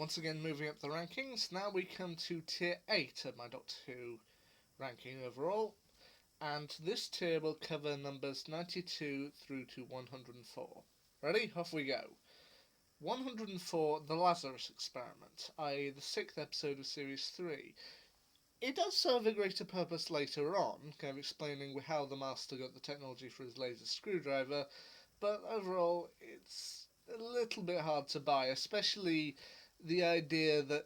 Once again, moving up the rankings, now we come to Tier 8 of my Doctor Who ranking overall, and this tier will cover numbers 92 through to 104. Ready? Off we go. 104, The Lazarus Experiment, i.e. the 6th episode of Series 3. It does serve a greater purpose later on, kind of explaining how the Master got the technology for his laser screwdriver, but overall it's a little bit hard to buy, especially the idea that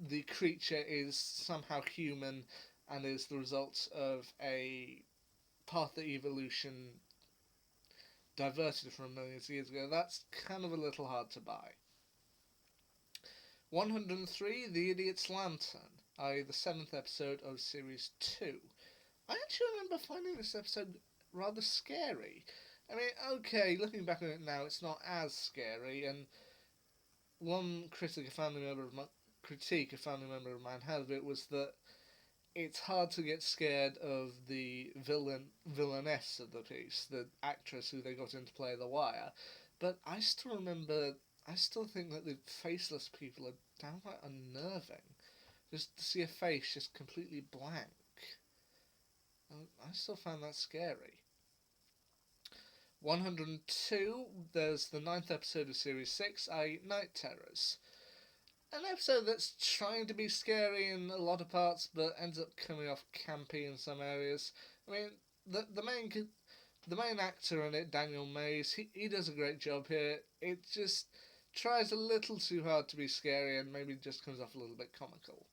the creature is somehow human and is the result of a path of evolution diverted from millions of years ago. That's kind of a little hard to buy. 103, The Idiot's Lantern, i.e. the 7th episode of Series 2. I actually remember finding this episode rather scary. I mean, okay, looking back on it now, it's not as scary, and one critique a family member of mine had of it was that it's hard to get scared of the villainess of the piece, the actress who they got in to play The Wire. But I still think that the faceless people are downright unnerving. Just to see a face just completely blank. I still find that scary. 102, there's the 9th episode of Series 6, i.e. Night Terrors. An episode that's trying to be scary in a lot of parts, but ends up coming off campy in some areas. I mean, the main actor in it, Daniel Mays, he does a great job here. It just tries a little too hard to be scary and maybe just comes off a little bit comical.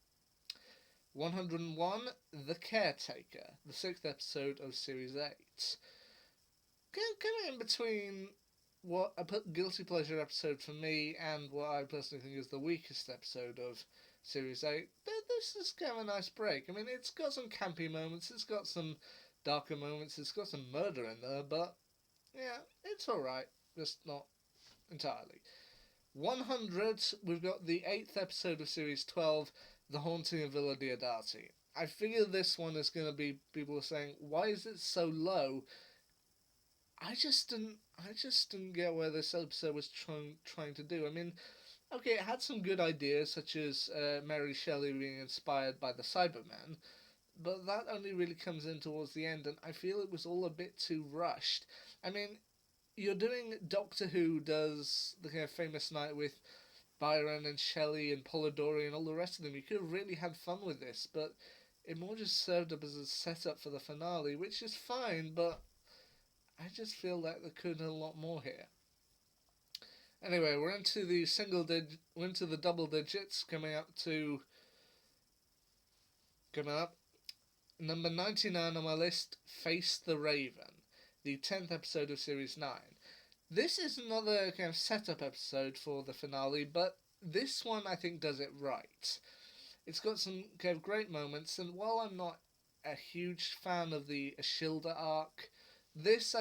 101, The Caretaker, the 6th episode of Series 8. Coming in between what a guilty pleasure episode for me and what I personally think is the weakest episode of Series 8, this is kind of a nice break. I mean, it's got some campy moments, it's got some darker moments, it's got some murder in there, but yeah, it's alright, just not entirely. 100, we've got the 8th episode of Series 12, The Haunting of Villa Diodati. I figure this one is going to be people saying, why is it so low? I just didn't get where this episode was trying to do. I mean, okay, it had some good ideas, such as Mary Shelley being inspired by the Cybermen, but that only really comes in towards the end, and I feel it was all a bit too rushed. I mean, you're doing Doctor Who does the kind of famous night with Byron and Shelley and Polidori and all the rest of them. You could have really had fun with this, but it more just served up as a setup for the finale, which is fine, but I just feel like there could have been a lot more here. Anyway, we're into the double digits, coming up number 99 on my list, Face the Raven, the 10th episode of Series 9. This is another kind of setup episode for the finale, but this one I think does it right. It's got some kind of great moments, and while I'm not a huge fan of the Ashilda arc, this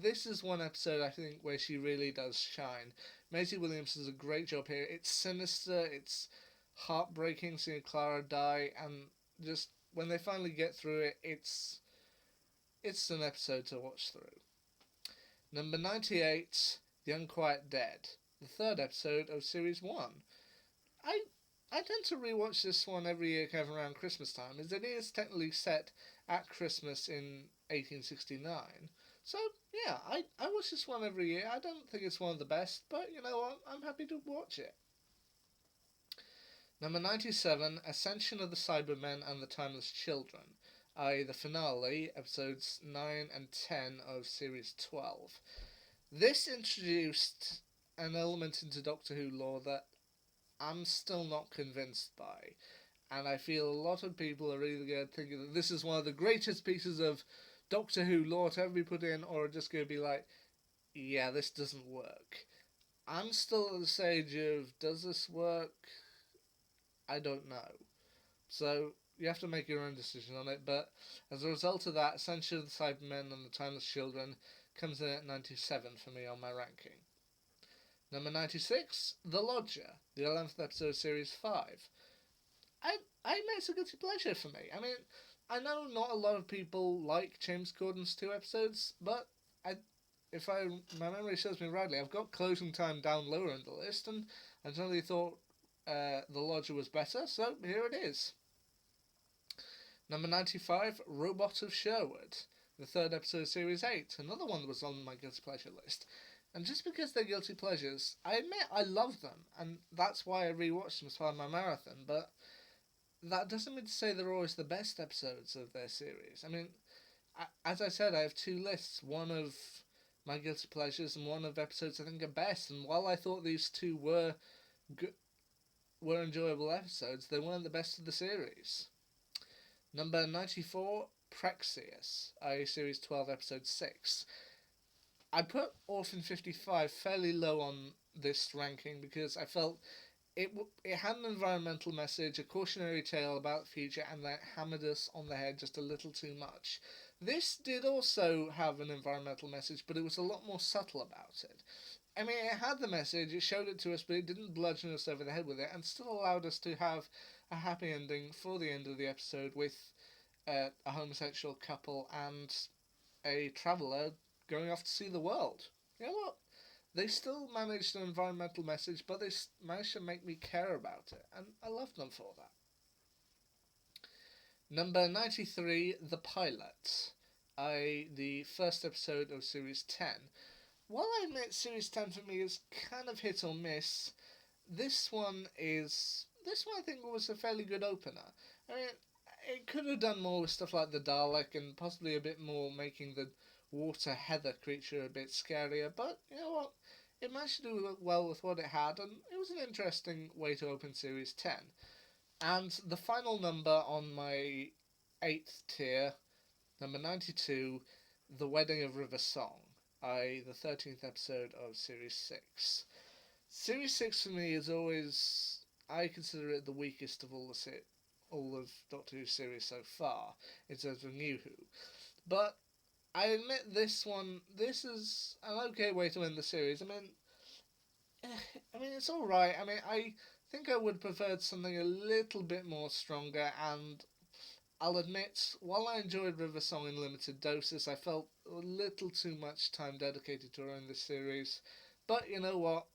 is one episode I think where she really does shine. Maisie Williams does a great job here. It's sinister, it's heartbreaking seeing Clara die, and just when they finally get through it, it's an episode to watch through. Number 98, The Unquiet Dead, the 3rd episode of Series 1. I tend to rewatch this one every year kind of around Christmas time, as it is technically set at Christmas in 1869. So, yeah, I watch this one every year. I don't think it's one of the best, but you know what? I'm happy to watch it. Number 97, Ascension of the Cybermen and the Timeless Children, i.e. the finale, episodes 9 and 10 of Series 12. This introduced an element into Doctor Who lore that I'm still not convinced by. And I feel a lot of people are either going to think that this is one of the greatest pieces of Doctor Who lore to ever be put in, or are just going to be like, yeah, this doesn't work. I'm still at the stage of, does this work? I don't know. So, you have to make your own decision on it, but as a result of that, Ascension of the Cybermen and the Timeless Children comes in at 97 for me on my ranking. Number 96, The Lodger, the 11th episode of Series 5. I makes a guilty pleasure for me. I mean, I know not a lot of people like James Corden's 2 episodes, but if my memory serves me rightly, I've got Closing Time down lower in the list, and I suddenly thought The Lodger was better, so here it is. Number 95, Robot of Sherwood, the third episode of Series 8, another one that was on my Guilty Pleasure list. And just because they're guilty pleasures, I admit I love them, and that's why I rewatched them as part of my marathon, but that doesn't mean to say they're always the best episodes of their series. I mean, as I said, I have two lists, one of my guilty pleasures and one of episodes I think are best, and while I thought these two were enjoyable episodes, they weren't the best of the series. Number 94, Praxeus, i.e. Series 12, Episode 6. I put Orphan 55 fairly low on this ranking because I felt it had an environmental message, a cautionary tale about the future, and that hammered us on the head just a little too much. This did also have an environmental message, but it was a lot more subtle about it. I mean, it had the message, it showed it to us, but it didn't bludgeon us over the head with it, and still allowed us to have a happy ending for the end of the episode with a homosexual couple and a traveller going off to see the world. You know what? They still managed an environmental message, but they managed to make me care about it, and I love them for that. Number 93, The Pilot, the first episode of Series 10. While I admit Series 10 for me is kind of hit or miss, this one I think was a fairly good opener. I mean, it could have done more with stuff like the Dalek and possibly a bit more making the water heather creature a bit scarier, but you know what? It managed to do well with what it had, and it was an interesting way to open Series 10. And the final number on my 8th tier, number 92, The Wedding of River Song, the 13th episode of Series 6. Series 6 for me is always, I consider it the weakest of all of Doctor Who's series so far, in terms of New Who. But I admit this is an okay way to end the series. I mean, it's alright. I mean, I think I would have preferred something a little bit more stronger, and I'll admit, while I enjoyed River Song in limited doses, I felt a little too much time dedicated to her in this series. But you know what?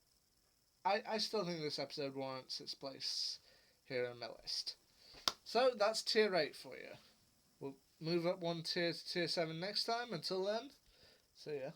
I still think this episode warrants its place here on my list. So that's tier 8 for you. We'll move up one tier to tier 7 next time. Until then, see ya.